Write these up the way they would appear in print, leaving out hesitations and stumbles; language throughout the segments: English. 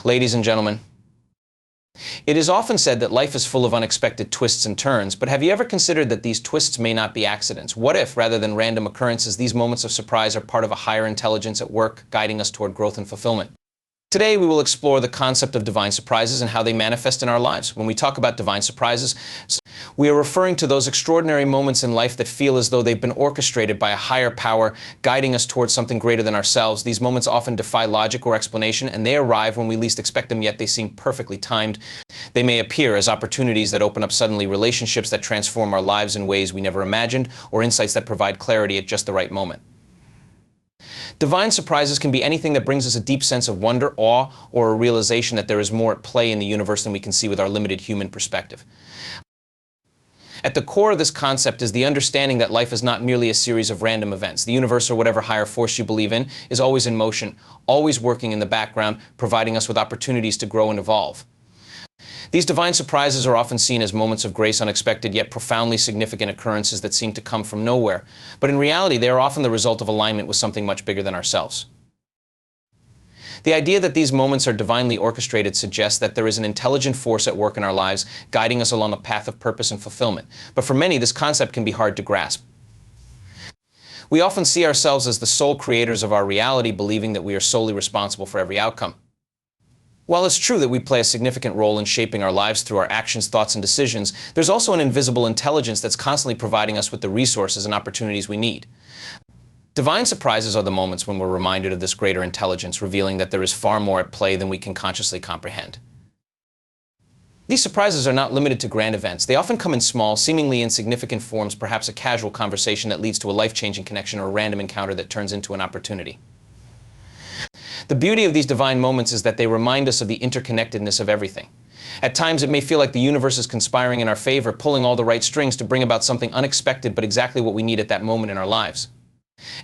Ladies and gentlemen, it is often said that life is full of unexpected twists and turns, but have you ever considered that these twists may not be accidents? What if, rather than random occurrences, these moments of surprise are part of a higher intelligence at work, guiding us toward growth and fulfillment? Today, we will explore the concept of divine surprises and how they manifest in our lives. When we talk about divine surprises, we are referring to those extraordinary moments in life that feel as though they've been orchestrated by a higher power, guiding us towards something greater than ourselves. These moments often defy logic or explanation, and they arrive when we least expect them, yet they seem perfectly timed. They may appear as opportunities that open up suddenly, relationships that transform our lives in ways we never imagined, or insights that provide clarity at just the right moment. Divine surprises can be anything that brings us a deep sense of wonder, awe, or a realization that there is more at play in the universe than we can see with our limited human perspective. At the core of this concept is the understanding that life is not merely a series of random events. The universe, or whatever higher force you believe in, is always in motion, always working in the background, providing us with opportunities to grow and evolve. These divine surprises are often seen as moments of grace, unexpected yet profoundly significant occurrences that seem to come from nowhere. But in reality, they are often the result of alignment with something much bigger than ourselves. The idea that these moments are divinely orchestrated suggests that there is an intelligent force at work in our lives, guiding us along a path of purpose and fulfillment. But for many, this concept can be hard to grasp. We often see ourselves as the sole creators of our reality, believing that we are solely responsible for every outcome. While it's true that we play a significant role in shaping our lives through our actions, thoughts, and decisions, there's also an invisible intelligence that's constantly providing us with the resources and opportunities we need. Divine surprises are the moments when we're reminded of this greater intelligence, revealing that there is far more at play than we can consciously comprehend. These surprises are not limited to grand events. They often come in small, seemingly insignificant forms, perhaps a casual conversation that leads to a life-changing connection or a random encounter that turns into an opportunity. The beauty of these divine moments is that they remind us of the interconnectedness of everything. At times, it may feel like the universe is conspiring in our favor, pulling all the right strings to bring about something unexpected, but exactly what we need at that moment in our lives.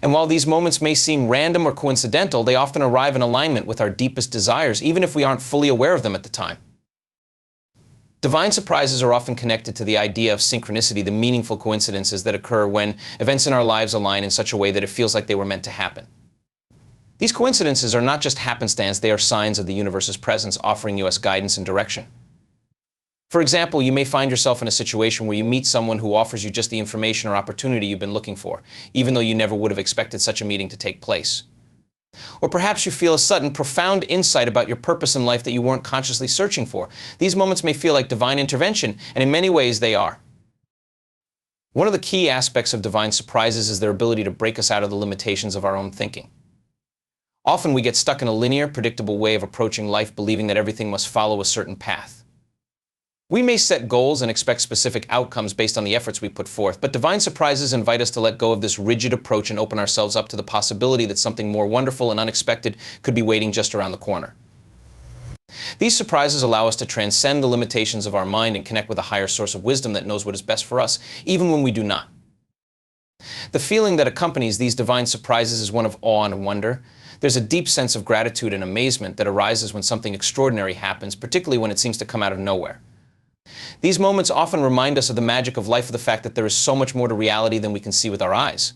And while these moments may seem random or coincidental, they often arrive in alignment with our deepest desires, even if we aren't fully aware of them at the time. Divine surprises are often connected to the idea of synchronicity, the meaningful coincidences that occur when events in our lives align in such a way that it feels like they were meant to happen. These coincidences are not just happenstance, they are signs of the universe's presence, offering you us guidance and direction. For example, you may find yourself in a situation where you meet someone who offers you just the information or opportunity you've been looking for, even though you never would have expected such a meeting to take place. Or perhaps you feel a sudden, profound insight about your purpose in life that you weren't consciously searching for. These moments may feel like divine intervention, and in many ways they are. One of the key aspects of divine surprises is their ability to break us out of the limitations of our own thinking. Often we get stuck in a linear, predictable way of approaching life, believing that everything must follow a certain path. We may set goals and expect specific outcomes based on the efforts we put forth, but divine surprises invite us to let go of this rigid approach and open ourselves up to the possibility that something more wonderful and unexpected could be waiting just around the corner. These surprises allow us to transcend the limitations of our mind and connect with a higher source of wisdom that knows what is best for us, even when we do not. The feeling that accompanies these divine surprises is one of awe and wonder. There's a deep sense of gratitude and amazement that arises when something extraordinary happens, particularly when it seems to come out of nowhere. These moments often remind us of the magic of life, of the fact that there is so much more to reality than we can see with our eyes.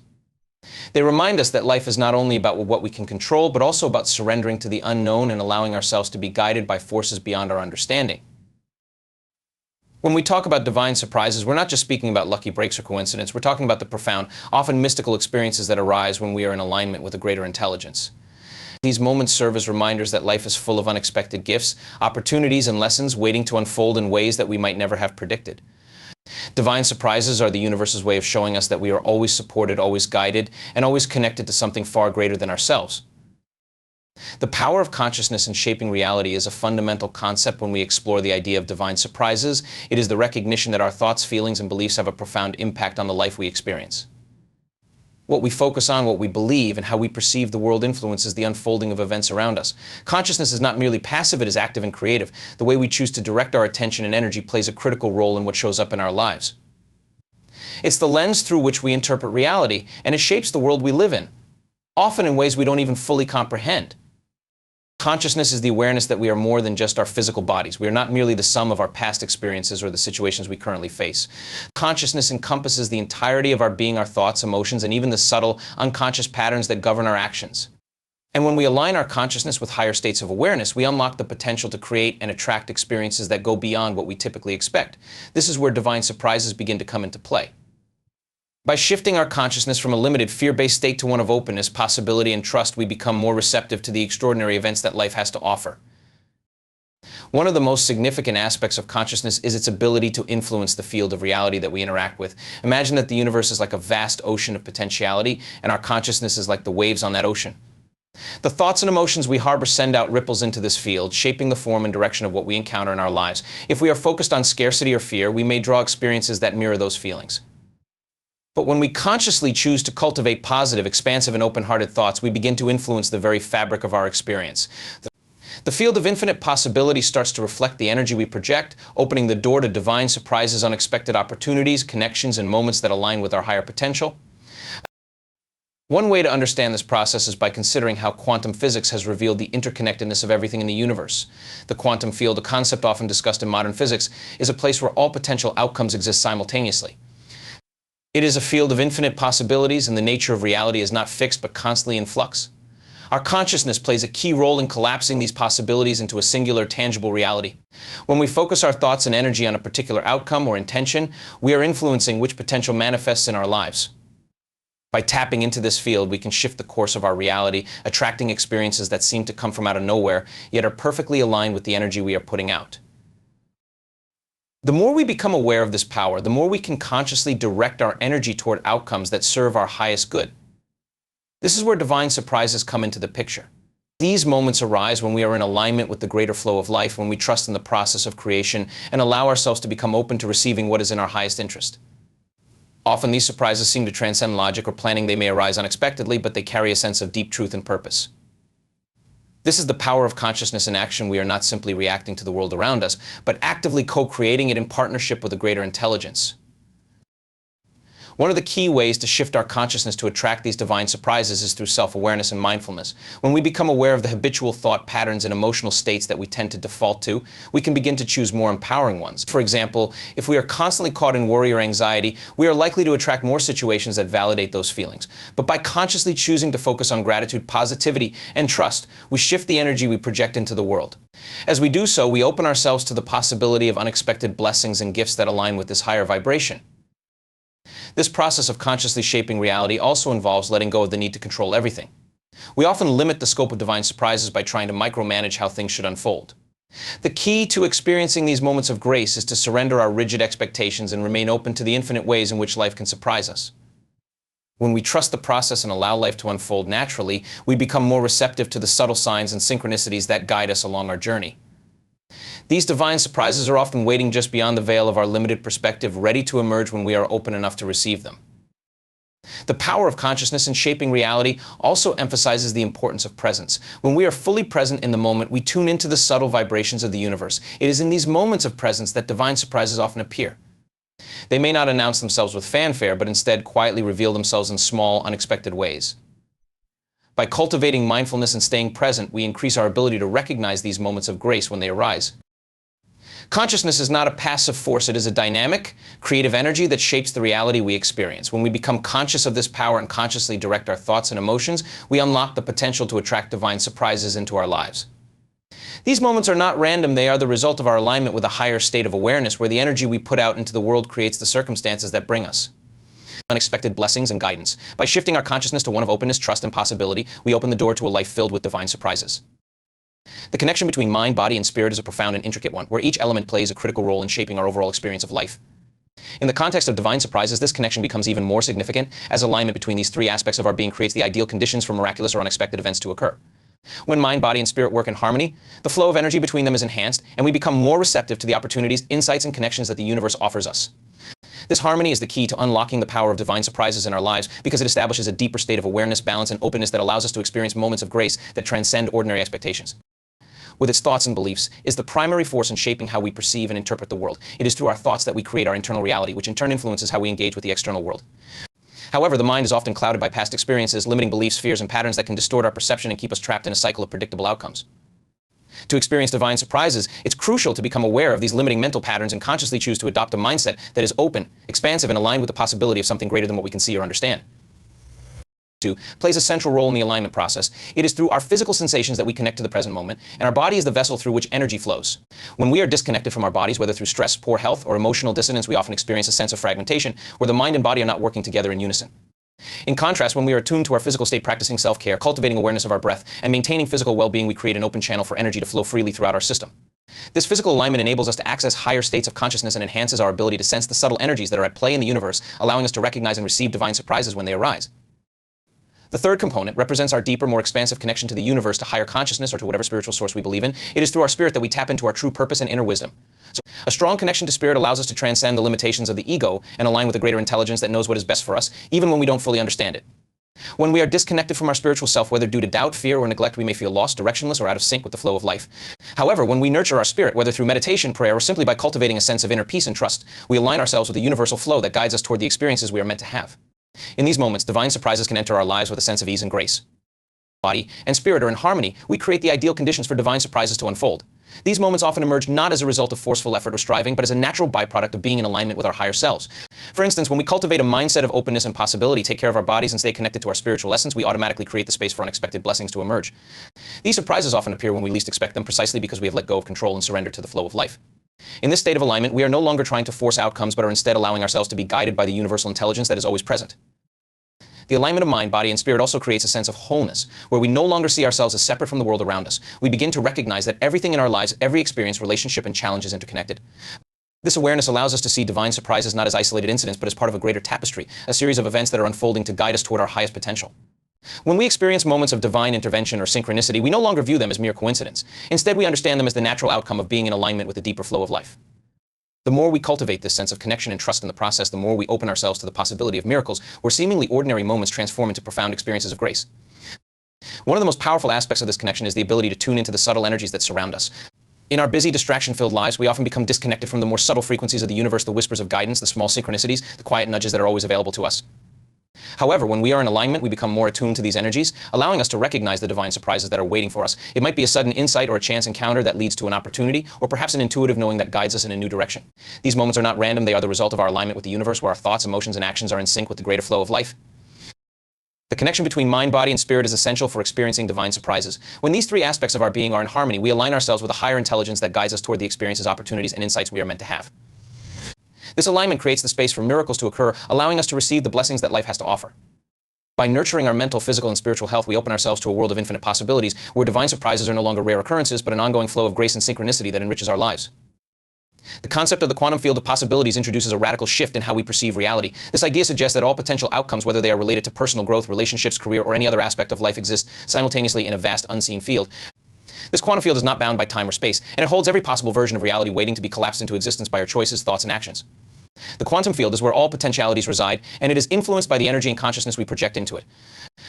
They remind us that life is not only about what we can control, but also about surrendering to the unknown and allowing ourselves to be guided by forces beyond our understanding. When we talk about divine surprises, we're not just speaking about lucky breaks or coincidence. We're talking about the profound, often mystical experiences that arise when we are in alignment with a greater intelligence. These moments serve as reminders that life is full of unexpected gifts, opportunities, and lessons waiting to unfold in ways that we might never have predicted. Divine surprises are the universe's way of showing us that we are always supported, always guided, and always connected to something far greater than ourselves. The power of consciousness in shaping reality is a fundamental concept when we explore the idea of divine surprises. It is the recognition that our thoughts, feelings, and beliefs have a profound impact on the life we experience. What we focus on, what we believe, and how we perceive the world influences the unfolding of events around us. Consciousness is not merely passive, it is active and creative. The way we choose to direct our attention and energy plays a critical role in what shows up in our lives. It's the lens through which we interpret reality, and it shapes the world we live in, often in ways we don't even fully comprehend. Consciousness is the awareness that we are more than just our physical bodies. We are not merely the sum of our past experiences or the situations we currently face. Consciousness encompasses the entirety of our being, our thoughts, emotions, and even the subtle, unconscious patterns that govern our actions. And when we align our consciousness with higher states of awareness, we unlock the potential to create and attract experiences that go beyond what we typically expect. This is where divine surprises begin to come into play. By shifting our consciousness from a limited, fear-based state to one of openness, possibility, and trust, we become more receptive to the extraordinary events that life has to offer. One of the most significant aspects of consciousness is its ability to influence the field of reality that we interact with. Imagine that the universe is like a vast ocean of potentiality, and our consciousness is like the waves on that ocean. The thoughts and emotions we harbor send out ripples into this field, shaping the form and direction of what we encounter in our lives. If we are focused on scarcity or fear, we may draw experiences that mirror those feelings. But when we consciously choose to cultivate positive, expansive, and open-hearted thoughts, we begin to influence the very fabric of our experience. The field of infinite possibility starts to reflect the energy we project, opening the door to divine surprises, unexpected opportunities, connections, and moments that align with our higher potential. One way to understand this process is by considering how quantum physics has revealed the interconnectedness of everything in the universe. The quantum field, a concept often discussed in modern physics, is a place where all potential outcomes exist simultaneously. It is a field of infinite possibilities, and the nature of reality is not fixed but constantly in flux. Our consciousness plays a key role in collapsing these possibilities into a singular, tangible reality. When we focus our thoughts and energy on a particular outcome or intention, we are influencing which potential manifests in our lives. By tapping into this field, we can shift the course of our reality, attracting experiences that seem to come from out of nowhere, yet are perfectly aligned with the energy we are putting out. The more we become aware of this power, the more we can consciously direct our energy toward outcomes that serve our highest good. This is where divine surprises come into the picture. These moments arise when we are in alignment with the greater flow of life, when we trust in the process of creation and allow ourselves to become open to receiving what is in our highest interest. Often these surprises seem to transcend logic or planning. They may arise unexpectedly, but they carry a sense of deep truth and purpose. This is the power of consciousness in action. We are not simply reacting to the world around us, but actively co-creating it in partnership with a greater intelligence. One of the key ways to shift our consciousness to attract these divine surprises is through self-awareness and mindfulness. When we become aware of the habitual thought patterns and emotional states that we tend to default to, we can begin to choose more empowering ones. For example, if we are constantly caught in worry or anxiety, we are likely to attract more situations that validate those feelings. But by consciously choosing to focus on gratitude, positivity, and trust, we shift the energy we project into the world. As we do so, we open ourselves to the possibility of unexpected blessings and gifts that align with this higher vibration. This process of consciously shaping reality also involves letting go of the need to control everything. We often limit the scope of divine surprises by trying to micromanage how things should unfold. The key to experiencing these moments of grace is to surrender our rigid expectations and remain open to the infinite ways in which life can surprise us. When we trust the process and allow life to unfold naturally, we become more receptive to the subtle signs and synchronicities that guide us along our journey. These divine surprises are often waiting just beyond the veil of our limited perspective, ready to emerge when we are open enough to receive them. The power of consciousness in shaping reality also emphasizes the importance of presence. When we are fully present in the moment, we tune into the subtle vibrations of the universe. It is in these moments of presence that divine surprises often appear. They may not announce themselves with fanfare, but instead quietly reveal themselves in small, unexpected ways. By cultivating mindfulness and staying present, we increase our ability to recognize these moments of grace when they arise. Consciousness is not a passive force. It is a dynamic, creative energy that shapes the reality we experience. When we become conscious of this power and consciously direct our thoughts and emotions, we unlock the potential to attract divine surprises into our lives. These moments are not random. They are the result of our alignment with a higher state of awareness, where the energy we put out into the world creates the circumstances that bring us unexpected blessings and guidance. By shifting our consciousness to one of openness, trust, and possibility, we open the door to a life filled with divine surprises. The connection between mind, body, and spirit is a profound and intricate one, where each element plays a critical role in shaping our overall experience of life. In the context of divine surprises, this connection becomes even more significant, as alignment between these three aspects of our being creates the ideal conditions for miraculous or unexpected events to occur. When mind, body, and spirit work in harmony, the flow of energy between them is enhanced, and we become more receptive to the opportunities, insights, and connections that the universe offers us. This harmony is the key to unlocking the power of divine surprises in our lives, because it establishes a deeper state of awareness, balance, and openness that allows us to experience moments of grace that transcend ordinary expectations. With its thoughts and beliefs, is the primary force in shaping how we perceive and interpret the world. It is through our thoughts that we create our internal reality, which in turn influences how we engage with the external world. However, the mind is often clouded by past experiences, limiting beliefs, fears, and patterns that can distort our perception and keep us trapped in a cycle of predictable outcomes. To experience divine surprises, it's crucial to become aware of these limiting mental patterns and consciously choose to adopt a mindset that is open, expansive, and aligned with the possibility of something greater than what we can see or understand. plays a central role in the alignment process. It is through our physical sensations that we connect to the present moment, and our body is the vessel through which energy flows. When we are disconnected from our bodies, whether through stress, poor health, or emotional dissonance, we often experience a sense of fragmentation, where the mind and body are not working together in unison. In contrast, when we are attuned to our physical state, practicing self-care, cultivating awareness of our breath, and maintaining physical well-being, we create an open channel for energy to flow freely throughout our system. This physical alignment enables us to access higher states of consciousness and enhances our ability to sense the subtle energies that are at play in the universe, allowing us to recognize and receive divine surprises when they arise. The third component represents our deeper, more expansive connection to the universe, to higher consciousness, or to whatever spiritual source we believe in. It is through our spirit that we tap into our true purpose and inner wisdom. So, a strong connection to spirit allows us to transcend the limitations of the ego and align with a greater intelligence that knows what is best for us, even when we don't fully understand it. When we are disconnected from our spiritual self, whether due to doubt, fear, or neglect, we may feel lost, directionless, or out of sync with the flow of life. However, when we nurture our spirit, whether through meditation, prayer, or simply by cultivating a sense of inner peace and trust, we align ourselves with the universal flow that guides us toward the experiences we are meant to have. In these moments, divine surprises can enter our lives with a sense of ease and grace. Body and spirit are in harmony, we create the ideal conditions for divine surprises to unfold. These moments often emerge not as a result of forceful effort or striving, but as a natural byproduct of being in alignment with our higher selves. For instance, when we cultivate a mindset of openness and possibility, take care of our bodies, and stay connected to our spiritual essence, we automatically create the space for unexpected blessings to emerge. These surprises often appear when we least expect them, precisely because we have let go of control and surrendered to the flow of life. In this state of alignment, we are no longer trying to force outcomes, but are instead allowing ourselves to be guided by the universal intelligence that is always present. The alignment of mind, body, and spirit also creates a sense of wholeness, where we no longer see ourselves as separate from the world around us. We begin to recognize that everything in our lives, every experience, relationship, and challenge is interconnected. This awareness allows us to see divine surprises not as isolated incidents, but as part of a greater tapestry, a series of events that are unfolding to guide us toward our highest potential. When we experience moments of divine intervention or synchronicity, we no longer view them as mere coincidence. Instead, we understand them as the natural outcome of being in alignment with the deeper flow of life. The more we cultivate this sense of connection and trust in the process, the more we open ourselves to the possibility of miracles, where seemingly ordinary moments transform into profound experiences of grace. One of the most powerful aspects of this connection is the ability to tune into the subtle energies that surround us. In our busy, distraction-filled lives, we often become disconnected from the more subtle frequencies of the universe, the whispers of guidance, the small synchronicities, the quiet nudges that are always available to us. However, when we are in alignment, we become more attuned to these energies, allowing us to recognize the divine surprises that are waiting for us. It might be a sudden insight or a chance encounter that leads to an opportunity, or perhaps an intuitive knowing that guides us in a new direction. These moments are not random, they are the result of our alignment with the universe, where our thoughts, emotions, and actions are in sync with the greater flow of life. The connection between mind, body, and spirit is essential for experiencing divine surprises. When these three aspects of our being are in harmony, we align ourselves with a higher intelligence that guides us toward the experiences, opportunities, and insights we are meant to have. This alignment creates the space for miracles to occur, allowing us to receive the blessings that life has to offer. By nurturing our mental, physical, and spiritual health, we open ourselves to a world of infinite possibilities, where divine surprises are no longer rare occurrences, but an ongoing flow of grace and synchronicity that enriches our lives. The concept of the quantum field of possibilities introduces a radical shift in how we perceive reality. This idea suggests that all potential outcomes, whether they are related to personal growth, relationships, career, or any other aspect of life, exist simultaneously in a vast, unseen field. This quantum field is not bound by time or space, and it holds every possible version of reality waiting to be collapsed into existence by our choices, thoughts, and actions. The quantum field is where all potentialities reside, and it is influenced by the energy and consciousness we project into it.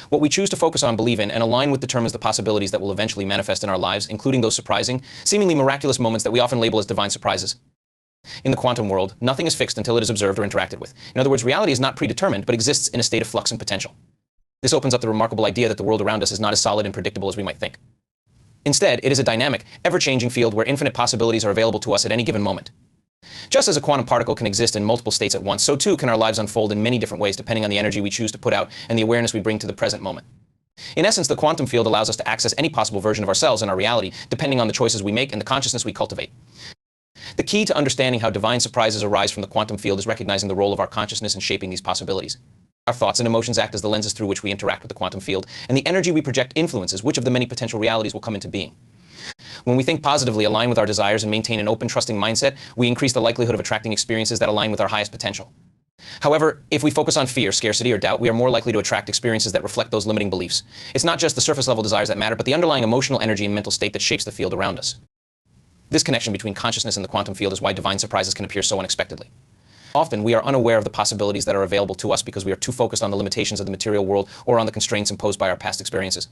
What we choose to focus on, believe in, and align with determines the possibilities that will eventually manifest in our lives, including those surprising, seemingly miraculous moments that we often label as divine surprises. In the quantum world, nothing is fixed until it is observed or interacted with. In other words, reality is not predetermined, but exists in a state of flux and potential. This opens up the remarkable idea that the world around us is not as solid and predictable as we might think. Instead, it is a dynamic, ever-changing field where infinite possibilities are available to us at any given moment. Just as a quantum particle can exist in multiple states at once, so too can our lives unfold in many different ways depending on the energy we choose to put out and the awareness we bring to the present moment. In essence, the quantum field allows us to access any possible version of ourselves and our reality, depending on the choices we make and the consciousness we cultivate. The key to understanding how divine surprises arise from the quantum field is recognizing the role of our consciousness in shaping these possibilities. Our thoughts and emotions act as the lenses through which we interact with the quantum field, and the energy we project influences which of the many potential realities will come into being. When we think positively, align with our desires, and maintain an open, trusting mindset, we increase the likelihood of attracting experiences that align with our highest potential. However, if we focus on fear, scarcity, or doubt, we are more likely to attract experiences that reflect those limiting beliefs. It's not just the surface-level desires that matter, but the underlying emotional energy and mental state that shapes the field around us. This connection between consciousness and the quantum field is why divine surprises can appear so unexpectedly. Often, we are unaware of the possibilities that are available to us because we are too focused on the limitations of the material world or on the constraints imposed by our past experiences.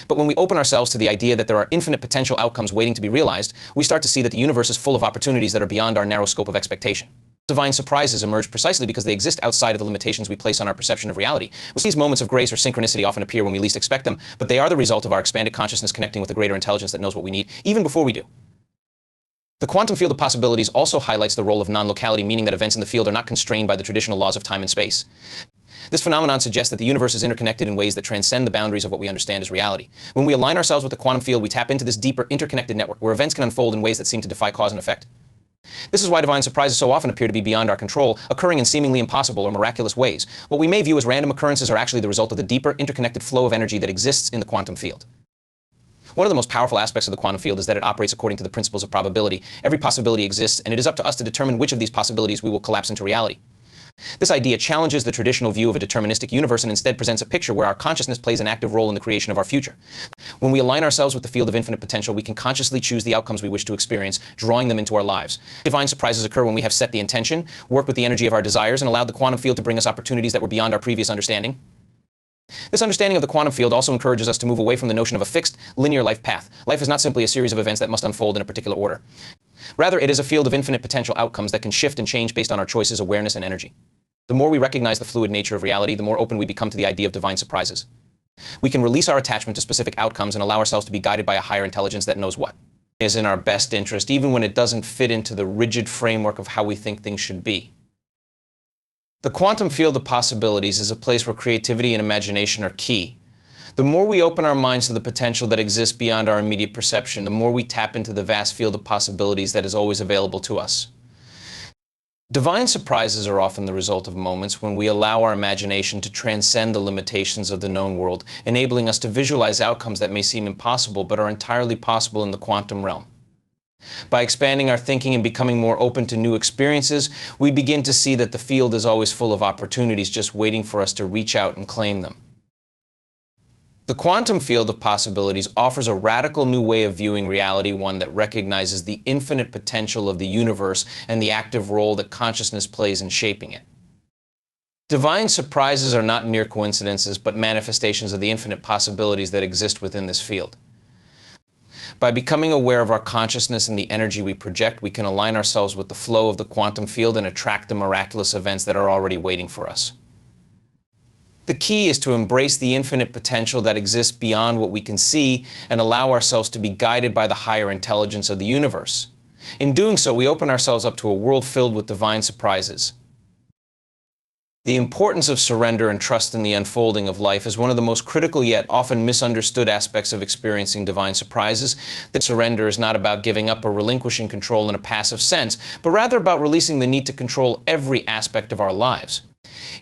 But when we open ourselves to the idea that there are infinite potential outcomes waiting to be realized, we start to see that the universe is full of opportunities that are beyond our narrow scope of expectation. Divine surprises emerge precisely because they exist outside of the limitations we place on our perception of reality. These moments of grace or synchronicity often appear when we least expect them, but they are the result of our expanded consciousness connecting with a greater intelligence that knows what we need, even before we do. The quantum field of possibilities also highlights the role of non-locality, meaning that events in the field are not constrained by the traditional laws of time and space. This phenomenon suggests that the universe is interconnected in ways that transcend the boundaries of what we understand as reality. When we align ourselves with the quantum field, we tap into this deeper, interconnected network where events can unfold in ways that seem to defy cause and effect. This is why divine surprises so often appear to be beyond our control, occurring in seemingly impossible or miraculous ways. What we may view as random occurrences are actually the result of the deeper, interconnected flow of energy that exists in the quantum field. One of the most powerful aspects of the quantum field is that it operates according to the principles of probability. Every possibility exists, and it is up to us to determine which of these possibilities we will collapse into reality. This idea challenges the traditional view of a deterministic universe and instead presents a picture where our consciousness plays an active role in the creation of our future. When we align ourselves with the field of infinite potential, we can consciously choose the outcomes we wish to experience, drawing them into our lives. Divine surprises occur when we have set the intention, worked with the energy of our desires, and allowed the quantum field to bring us opportunities that were beyond our previous understanding. This understanding of the quantum field also encourages us to move away from the notion of a fixed, linear life path. Life is not simply a series of events that must unfold in a particular order. Rather, it is a field of infinite potential outcomes that can shift and change based on our choices, awareness, and energy. The more we recognize the fluid nature of reality, the more open we become to the idea of divine surprises. We can release our attachment to specific outcomes and allow ourselves to be guided by a higher intelligence that knows what is in our best interest, even when it doesn't fit into the rigid framework of how we think things should be. The quantum field of possibilities is a place where creativity and imagination are key. The more we open our minds to the potential that exists beyond our immediate perception, the more we tap into the vast field of possibilities that is always available to us. Divine surprises are often the result of moments when we allow our imagination to transcend the limitations of the known world, enabling us to visualize outcomes that may seem impossible but are entirely possible in the quantum realm. By expanding our thinking and becoming more open to new experiences, we begin to see that the field is always full of opportunities just waiting for us to reach out and claim them. The quantum field of possibilities offers a radical new way of viewing reality, one that recognizes the infinite potential of the universe and the active role that consciousness plays in shaping it. Divine surprises are not mere coincidences, but manifestations of the infinite possibilities that exist within this field. By becoming aware of our consciousness and the energy we project, we can align ourselves with the flow of the quantum field and attract the miraculous events that are already waiting for us. The key is to embrace the infinite potential that exists beyond what we can see and allow ourselves to be guided by the higher intelligence of the universe. In doing so, we open ourselves up to a world filled with divine surprises. The importance of surrender and trust in the unfolding of life is one of the most critical yet often misunderstood aspects of experiencing divine surprises. That surrender is not about giving up or relinquishing control in a passive sense, but rather about releasing the need to control every aspect of our lives.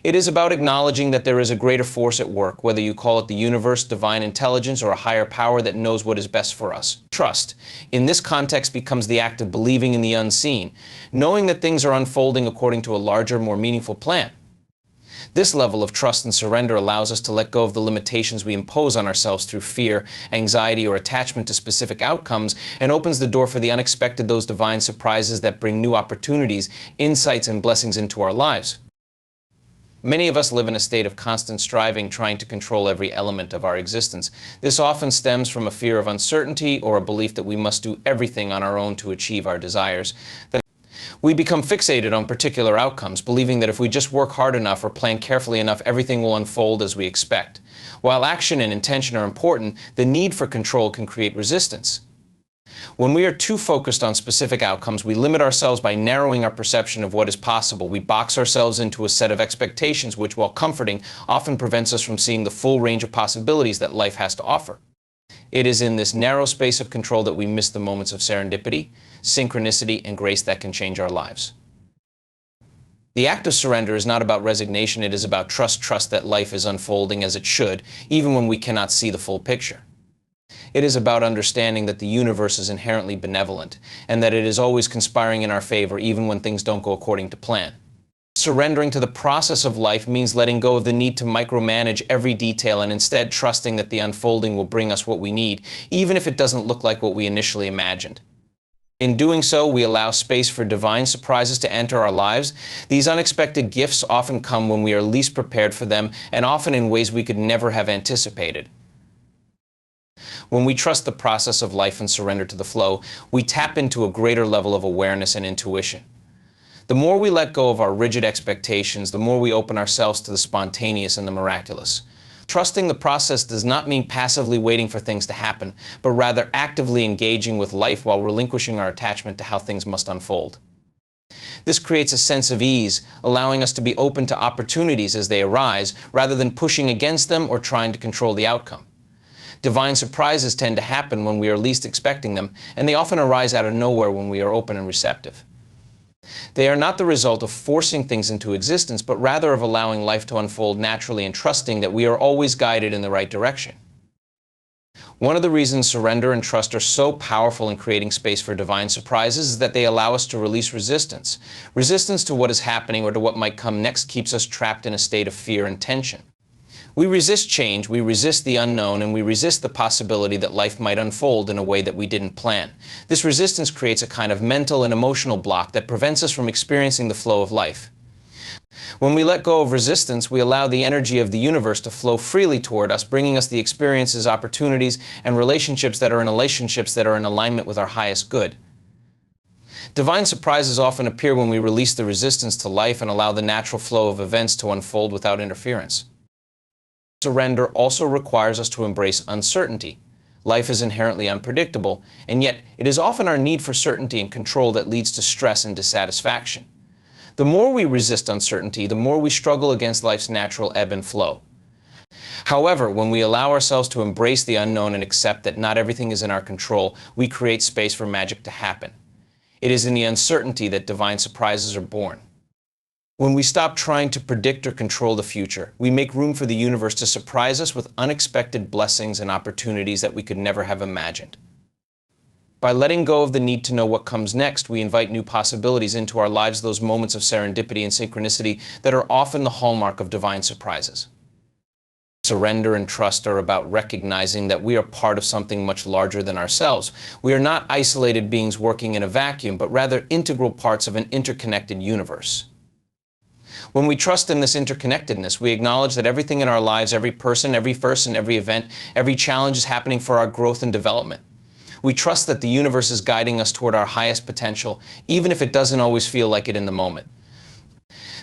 It is about acknowledging that there is a greater force at work, whether you call it the universe, divine intelligence, or a higher power that knows what is best for us. Trust, in this context, becomes the act of believing in the unseen, knowing that things are unfolding according to a larger, more meaningful plan. This level of trust and surrender allows us to let go of the limitations we impose on ourselves through fear, anxiety, or attachment to specific outcomes, and opens the door for the unexpected, those divine surprises that bring new opportunities, insights, and blessings into our lives. Many of us live in a state of constant striving, trying to control every element of our existence. This often stems from a fear of uncertainty or a belief that we must do everything on our own to achieve our desires. We become fixated on particular outcomes, believing that if we just work hard enough or plan carefully enough, everything will unfold as we expect. While action and intention are important, the need for control can create resistance. When we are too focused on specific outcomes, we limit ourselves by narrowing our perception of what is possible. We box ourselves into a set of expectations which, while comforting, often prevents us from seeing the full range of possibilities that life has to offer. It is in this narrow space of control that we miss the moments of serendipity, synchronicity, and grace that can change our lives. The act of surrender is not about resignation, it is about trust that life is unfolding as it should, even when we cannot see the full picture. It is about understanding that the universe is inherently benevolent, and that it is always conspiring in our favor even when things don't go according to plan. Surrendering to the process of life means letting go of the need to micromanage every detail and instead trusting that the unfolding will bring us what we need, even if it doesn't look like what we initially imagined. In doing so, we allow space for divine surprises to enter our lives. These unexpected gifts often come when we are least prepared for them, and often in ways we could never have anticipated. When we trust the process of life and surrender to the flow, we tap into a greater level of awareness and intuition. The more we let go of our rigid expectations, the more we open ourselves to the spontaneous and the miraculous. Trusting the process does not mean passively waiting for things to happen, but rather actively engaging with life while relinquishing our attachment to how things must unfold. This creates a sense of ease, allowing us to be open to opportunities as they arise, rather than pushing against them or trying to control the outcome. Divine surprises tend to happen when we are least expecting them, and they often arise out of nowhere when we are open and receptive. They are not the result of forcing things into existence, but rather of allowing life to unfold naturally and trusting that we are always guided in the right direction. One of the reasons surrender and trust are so powerful in creating space for divine surprises is that they allow us to release resistance. Resistance to what is happening or to what might come next keeps us trapped in a state of fear and tension. We resist change, we resist the unknown, and we resist the possibility that life might unfold in a way that we didn't plan. This resistance creates a kind of mental and emotional block that prevents us from experiencing the flow of life. When we let go of resistance, we allow the energy of the universe to flow freely toward us, bringing us the experiences, opportunities, and relationships that are in alignment with our highest good. Divine surprises often appear when we release the resistance to life and allow the natural flow of events to unfold without interference. Surrender also requires us to embrace uncertainty. Life is inherently unpredictable, and yet it is often our need for certainty and control that leads to stress and dissatisfaction. The more we resist uncertainty, the more we struggle against life's natural ebb and flow. However, when we allow ourselves to embrace the unknown and accept that not everything is in our control, we create space for magic to happen. It is in the uncertainty that divine surprises are born. When we stop trying to predict or control the future, we make room for the universe to surprise us with unexpected blessings and opportunities that we could never have imagined. By letting go of the need to know what comes next, we invite new possibilities into our lives, those moments of serendipity and synchronicity that are often the hallmark of divine surprises. Surrender and trust are about recognizing that we are part of something much larger than ourselves. We are not isolated beings working in a vacuum, but rather integral parts of an interconnected universe. When we trust in this interconnectedness, we acknowledge that everything in our lives, every person, every event, every challenge is happening for our growth and development. We trust that the universe is guiding us toward our highest potential, even if it doesn't always feel like it in the moment.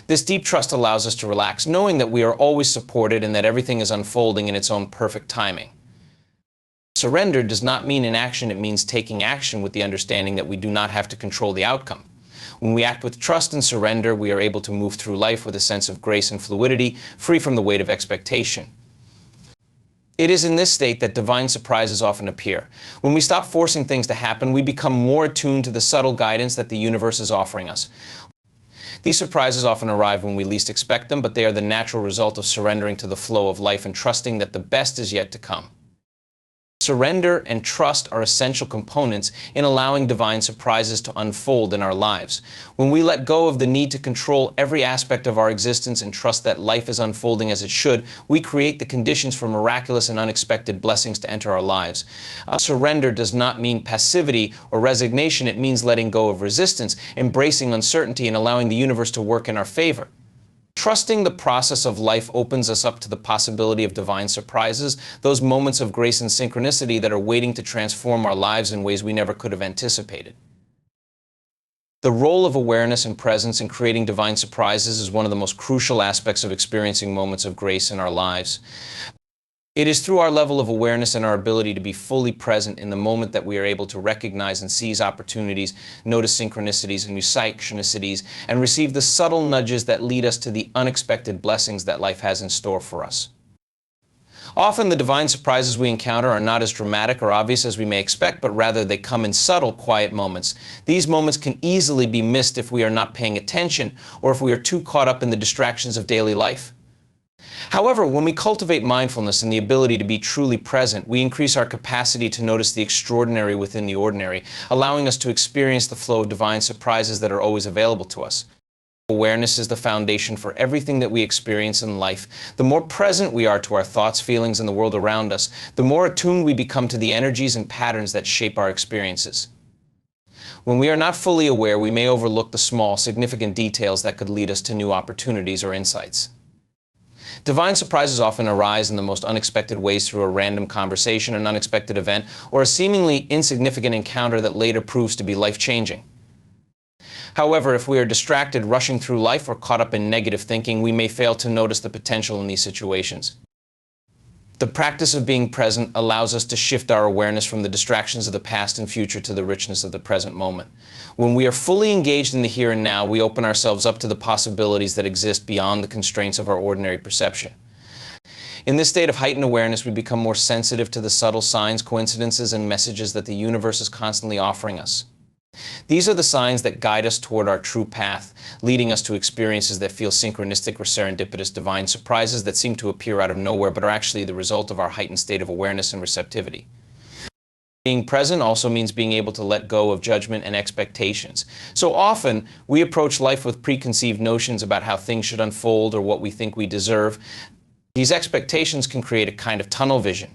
This deep trust allows us to relax, knowing that we are always supported and that everything is unfolding in its own perfect timing. Surrender does not mean inaction, it means taking action with the understanding that we do not have to control the outcome. When we act with trust and surrender, we are able to move through life with a sense of grace and fluidity, free from the weight of expectation. It is in this state that divine surprises often appear. When we stop forcing things to happen, we become more attuned to the subtle guidance that the universe is offering us. These surprises often arrive when we least expect them, but they are the natural result of surrendering to the flow of life and trusting that the best is yet to come. Surrender and trust are essential components in allowing divine surprises to unfold in our lives. When we let go of the need to control every aspect of our existence and trust that life is unfolding as it should, we create the conditions for miraculous and unexpected blessings to enter our lives. Surrender does not mean passivity or resignation. It means letting go of resistance, embracing uncertainty, and allowing the universe to work in our favor. Trusting the process of life opens us up to the possibility of divine surprises, those moments of grace and synchronicity that are waiting to transform our lives in ways we never could have anticipated. The role of awareness and presence in creating divine surprises is one of the most crucial aspects of experiencing moments of grace in our lives. It is through our level of awareness and our ability to be fully present in the moment that we are able to recognize and seize opportunities, notice synchronicities and new synchronicities, and receive the subtle nudges that lead us to the unexpected blessings that life has in store for us. Often the divine surprises we encounter are not as dramatic or obvious as we may expect, but rather they come in subtle, quiet moments. These moments can easily be missed if we are not paying attention or if we are too caught up in the distractions of daily life. However, when we cultivate mindfulness and the ability to be truly present, we increase our capacity to notice the extraordinary within the ordinary, allowing us to experience the flow of divine surprises that are always available to us. Awareness is the foundation for everything that we experience in life. The more present we are to our thoughts, feelings, and the world around us, the more attuned we become to the energies and patterns that shape our experiences. When we are not fully aware, we may overlook the small, significant details that could lead us to new opportunities or insights. Divine surprises often arise in the most unexpected ways through a random conversation, an unexpected event, or a seemingly insignificant encounter that later proves to be life-changing. However, if we are distracted, rushing through life, or caught up in negative thinking, we may fail to notice the potential in these situations. The practice of being present allows us to shift our awareness from the distractions of the past and future to the richness of the present moment. When we are fully engaged in the here and now, we open ourselves up to the possibilities that exist beyond the constraints of our ordinary perception. In this state of heightened awareness, we become more sensitive to the subtle signs, coincidences, and messages that the universe is constantly offering us. These are the signs that guide us toward our true path, leading us to experiences that feel synchronistic or serendipitous, divine surprises that seem to appear out of nowhere but are actually the result of our heightened state of awareness and receptivity. Being present also means being able to let go of judgment and expectations. So often, we approach life with preconceived notions about how things should unfold or what we think we deserve. These expectations can create a kind of tunnel vision,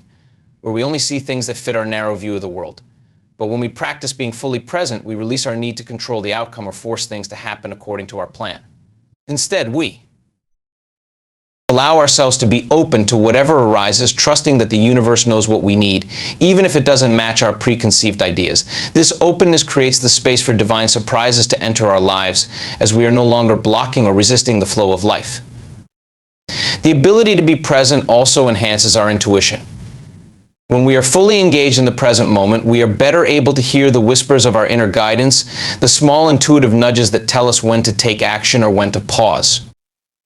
where we only see things that fit our narrow view of the world. But when we practice being fully present, we release our need to control the outcome or force things to happen according to our plan. Instead, we allow ourselves to be open to whatever arises, trusting that the universe knows what we need, even if it doesn't match our preconceived ideas. This openness creates the space for divine surprises to enter our lives, as we are no longer blocking or resisting the flow of life. The ability to be present also enhances our intuition. When we are fully engaged in the present moment, we are better able to hear the whispers of our inner guidance, the small intuitive nudges that tell us when to take action or when to pause.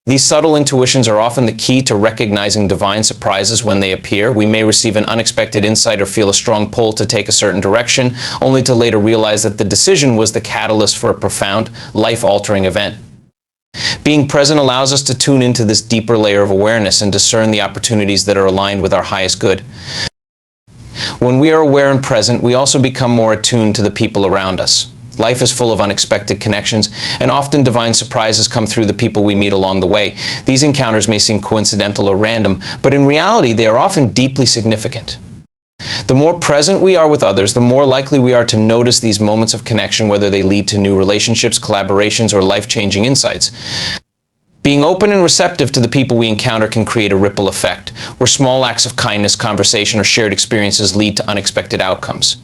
These subtle intuitions are often the key to recognizing divine surprises when they appear. We may receive an unexpected insight or feel a strong pull to take a certain direction, only to later realize that the decision was the catalyst for a profound, life-altering event. Being present allows us to tune into this deeper layer of awareness and discern the opportunities that are aligned with our highest good. When we are aware and present, we also become more attuned to the people around us. Life is full of unexpected connections, and often divine surprises come through the people we meet along the way. These encounters may seem coincidental or random, but in reality, they are often deeply significant. The more present we are with others, the more likely we are to notice these moments of connection, whether they lead to new relationships, collaborations, or life-changing insights. Being open and receptive to the people we encounter can create a ripple effect, where small acts of kindness, conversation, or shared experiences lead to unexpected outcomes.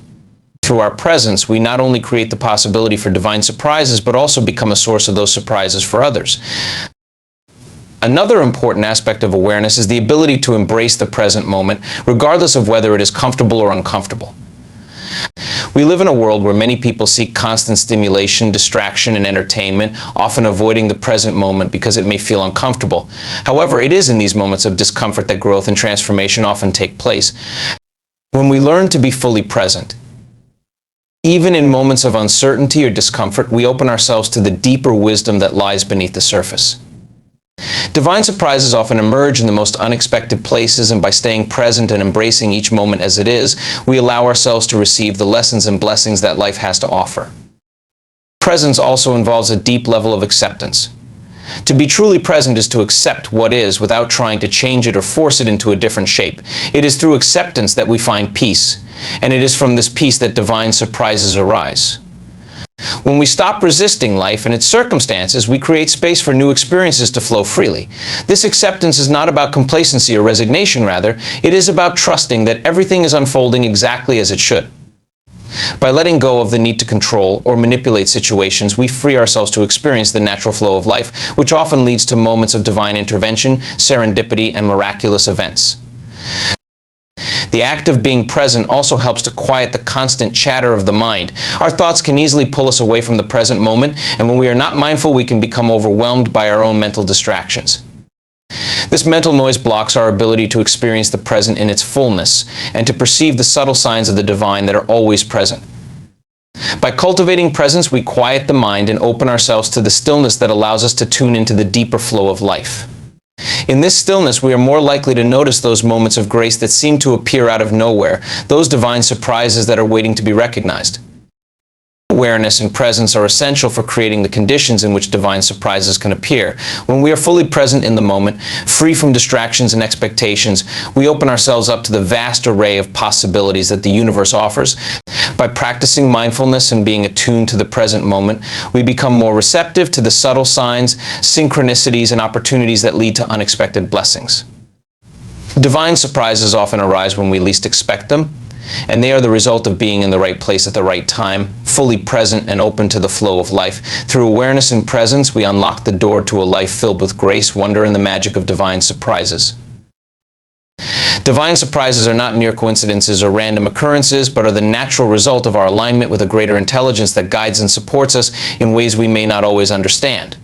Through our presence, we not only create the possibility for divine surprises, but also become a source of those surprises for others. Another important aspect of awareness is the ability to embrace the present moment, regardless of whether it is comfortable or uncomfortable. We live in a world where many people seek constant stimulation, distraction, and entertainment, often avoiding the present moment because it may feel uncomfortable. However, it is in these moments of discomfort that growth and transformation often take place. When we learn to be fully present, even in moments of uncertainty or discomfort, we open ourselves to the deeper wisdom that lies beneath the surface. Divine surprises often emerge in the most unexpected places, and by staying present and embracing each moment as it is, we allow ourselves to receive the lessons and blessings that life has to offer. Presence also involves a deep level of acceptance. To be truly present is to accept what is without trying to change it or force it into a different shape. It is through acceptance that we find peace, and it is from this peace that divine surprises arise. When we stop resisting life and its circumstances, we create space for new experiences to flow freely. This acceptance is not about complacency or resignation, rather, it is about trusting that everything is unfolding exactly as it should. By letting go of the need to control or manipulate situations, we free ourselves to experience the natural flow of life, which often leads to moments of divine intervention, serendipity, and miraculous events. The act of being present also helps to quiet the constant chatter of the mind. Our thoughts can easily pull us away from the present moment, and when we are not mindful, we can become overwhelmed by our own mental distractions. This mental noise blocks our ability to experience the present in its fullness and to perceive the subtle signs of the divine that are always present. By cultivating presence, we quiet the mind and open ourselves to the stillness that allows us to tune into the deeper flow of life. In this stillness, we are more likely to notice those moments of grace that seem to appear out of nowhere, those divine surprises that are waiting to be recognized. Awareness and presence are essential for creating the conditions in which divine surprises can appear. When we are fully present in the moment, free from distractions and expectations, we open ourselves up to the vast array of possibilities that the universe offers. By practicing mindfulness and being attuned to the present moment, we become more receptive to the subtle signs, synchronicities, and opportunities that lead to unexpected blessings. Divine surprises often arise when we least expect them, and they are the result of being in the right place at the right time, fully present and open to the flow of life. Through awareness and presence, we unlock the door to a life filled with grace, wonder, and the magic of divine surprises. Divine surprises are not mere coincidences or random occurrences, but are the natural result of our alignment with a greater intelligence that guides and supports us in ways we may not always understand.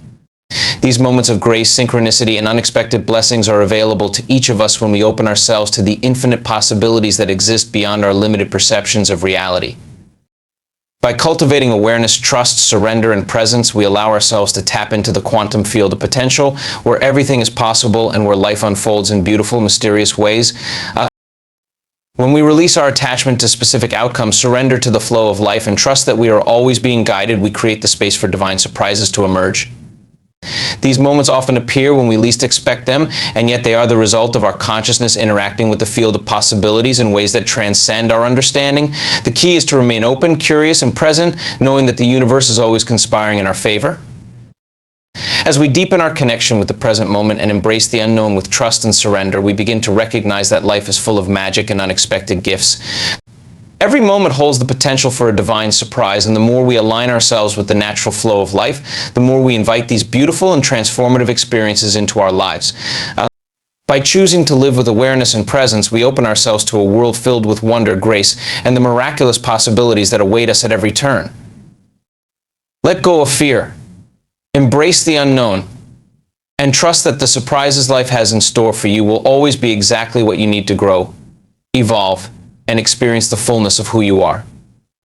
These moments of grace, synchronicity, and unexpected blessings are available to each of us when we open ourselves to the infinite possibilities that exist beyond our limited perceptions of reality. By cultivating awareness, trust, surrender, and presence, we allow ourselves to tap into the quantum field of potential, where everything is possible and where life unfolds in beautiful, mysterious ways. When we release our attachment to specific outcomes, surrender to the flow of life, and trust that we are always being guided, we create the space for divine surprises to emerge. These moments often appear when we least expect them, and yet they are the result of our consciousness interacting with the field of possibilities in ways that transcend our understanding. The key is to remain open, curious, and present, knowing that the universe is always conspiring in our favor. As we deepen our connection with the present moment and embrace the unknown with trust and surrender, we begin to recognize that life is full of magic and unexpected gifts. Every moment holds the potential for a divine surprise, and the more we align ourselves with the natural flow of life, the more we invite these beautiful and transformative experiences into our lives. By choosing to live with awareness and presence, we open ourselves to a world filled with wonder, grace, and the miraculous possibilities that await us at every turn. Let go of fear, embrace the unknown, and trust that the surprises life has in store for you will always be exactly what you need to grow, evolve, and experience the fullness of who you are.